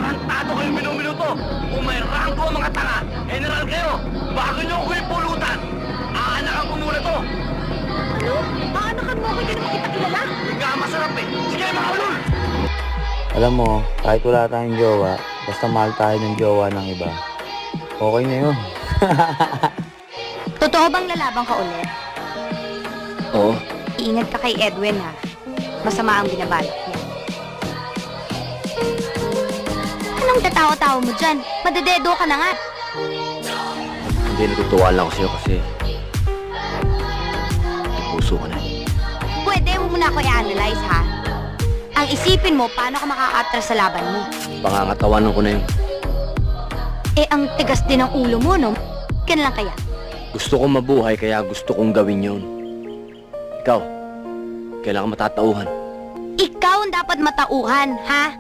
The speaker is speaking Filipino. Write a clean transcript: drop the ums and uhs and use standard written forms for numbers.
Tarantado kayo minuminuto! Kung may rangko mga tanga, general kayo! Bago nyo ako ipulutan! Aanakan ko muna to! Ano? Paanakan mo ako, hindi naman kita kilala? Nga masarap eh! Sige mga ulol! Alam mo, kahit wala tayong jowa, basta mahal tayo ng jowa ng iba, okay na yun. Totoo bang lalaban ka ulit? Oo. Iingat ka kay Edwin, ha? Masama ang binabalak niya. Anong tatawa-tawa mo dyan? Madededo ka na nga. Hindi, natutuwa lang ako sa'yo kasi puso ko na. Pwede mo muna ako i-analyze, ha? Ang isipin mo, paano ka makaka-atras sa laban mo? Pangangatawanan ko na yun. Eh, ang tigas din ng ulo mo, no? Kan lang kaya? Gusto kong mabuhay kaya gusto kong gawin yun. Ikaw, kailangan matatauhan. Ikaw ang dapat matauhan, ha?